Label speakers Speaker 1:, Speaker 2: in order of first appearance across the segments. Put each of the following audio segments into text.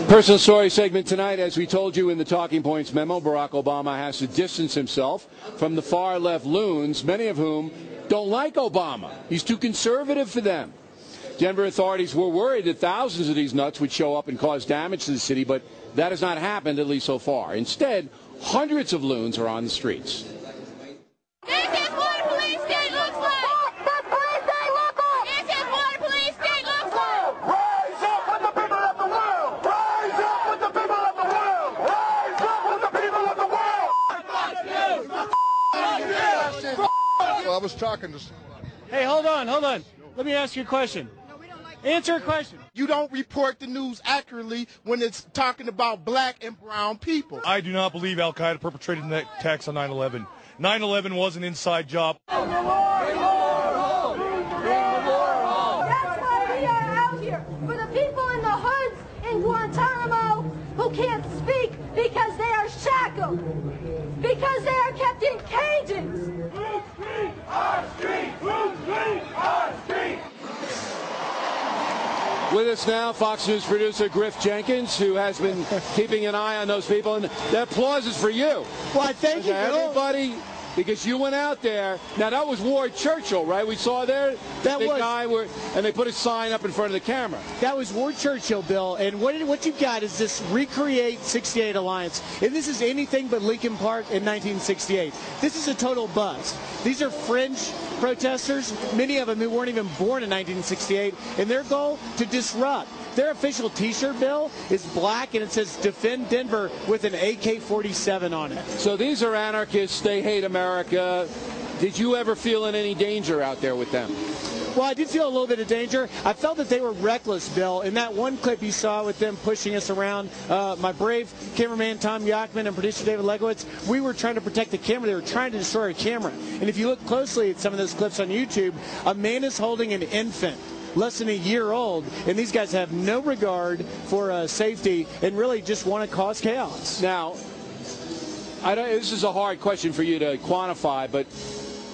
Speaker 1: Personal story segment tonight. As we told you in the Talking Points memo, Barack Obama has to distance himself from the far-left loons, many of whom don't like Obama. He's too conservative for them. Denver authorities were worried that thousands of these nuts would show up and cause damage to the city, but that has not happened, at least so far. Instead, hundreds of loons are on the streets.
Speaker 2: This is what a police state looks like! This is what a police state looks like!
Speaker 3: Rise up with the people of the world! Rise up with the people of the world! Rise up with the people of the world!
Speaker 4: Well, I was talking to somebody.
Speaker 5: Hey, hold on. Let me ask you a question. Answer a question.
Speaker 4: You don't report the news accurately when it's talking about black and brown people.
Speaker 6: I do not believe Al-Qaeda perpetrated the attacks on 9/11. 9/11 was an inside job.
Speaker 2: That's why we are out here, for the people in the hoods in Guantanamo who can't speak because they are shackled, because they are kept in cages.
Speaker 3: Blue street, our street! Blue street, our street!
Speaker 1: With us now, Fox News producer Griff Jenkins, who has been keeping an eye on those people. And the applause is for you.
Speaker 5: Well, thank you, Bill.
Speaker 1: Everybody, because you went out there. Now, that was Ward Churchill, right? We saw there?
Speaker 5: That
Speaker 1: big
Speaker 5: was.
Speaker 1: guy and they put a sign up in front of the camera.
Speaker 5: That was Ward Churchill, Bill. And what you've got is this Recreate 68 Alliance. And this is anything but Lincoln Park in 1968. This is a total bust. These are fringe protesters, many of them who weren't even born in 1968, and their goal to disrupt. Their official T-shirt, Bill, is black, and it says "Defend Denver" with an AK-47 on it.
Speaker 1: So these are anarchists. They hate America. Did you ever feel in any danger out there with them?
Speaker 5: Well, I did feel a little bit of danger. I felt that they were reckless, Bill. In that one clip you saw with them pushing us around, my brave cameraman Tom Yachman and producer David Legowitz, we were trying to protect the camera. They were trying to destroy our camera. And if you look closely at some of those clips on YouTube, a man is holding an infant, less than a year old, and these guys have no regard for safety and really just want to cause chaos.
Speaker 1: Now, this is a hard question for you to quantify, but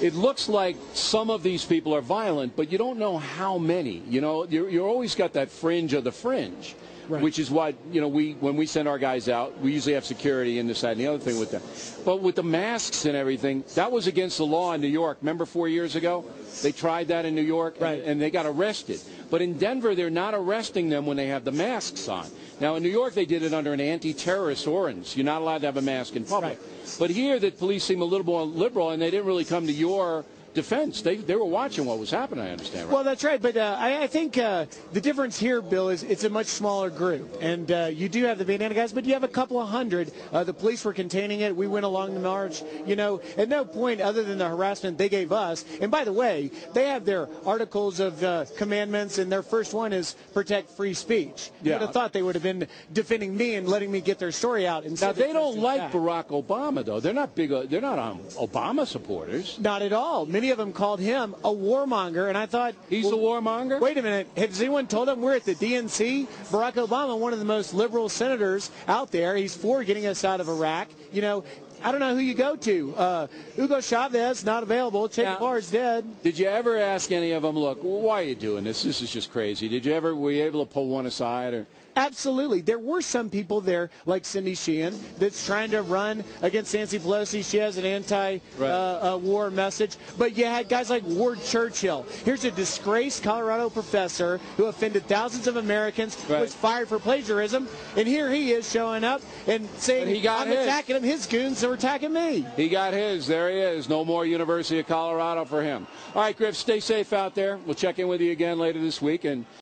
Speaker 1: it looks like some of these people are violent, but you don't know how many. You know, you're always got that fringe of the fringe, right. Which is what, you know, when we send our guys out, we usually have security and this, that, and the other thing with them. But with the masks and everything, that was against the law in New York. Remember 4 years ago? They tried that in New York,
Speaker 5: right.
Speaker 1: and they got arrested. But in Denver, they're not arresting them when they have the masks on. Now, in New York, they did it under an anti-terrorist ordinance. You're not allowed to have a mask in public. Right. But here, the police seem a little more liberal, and they didn't really come to your defense. They were watching what was happening, I understand. Right?
Speaker 5: Well, that's right. But I think the difference here, Bill, is it's a much smaller group. And you do have the bandana guys, but you have a couple of hundred. The police were containing it. We went along the march. You know, at no point other than the harassment they gave us. And by the way, they have their articles of commandments, and their first one is protect free speech. Yeah. You would have thought they would have been defending me and letting me get their story out.
Speaker 1: Now, they don't like Barack Obama, though. They're not big. They're not Obama supporters.
Speaker 5: Not at all. Many of them called him a warmonger, and I thought...
Speaker 1: He's a warmonger?
Speaker 5: Wait a minute. Has anyone told him we're at the DNC? Barack Obama, one of the most liberal senators out there, he's for getting us out of Iraq. You know, I don't know who you go to. Hugo Chavez, not available. Che Guevara's dead.
Speaker 1: Did you ever ask any of them, look, why are you doing this? This is just crazy. Were you able to pull one aside? Or?
Speaker 5: Absolutely. There were some people there, like Cindy Sheehan, that's trying to run against Nancy Pelosi. She has an anti-war message. But you had guys like Ward Churchill. Here's a disgraced Colorado professor who offended thousands of Americans, was fired for plagiarism, and here he is showing up and saying, I'm attacking him. His goons are attacking me.
Speaker 1: He got his. There he is. No more University of Colorado for him. All right, Griff, stay safe out there. We'll check in with you again later this week, and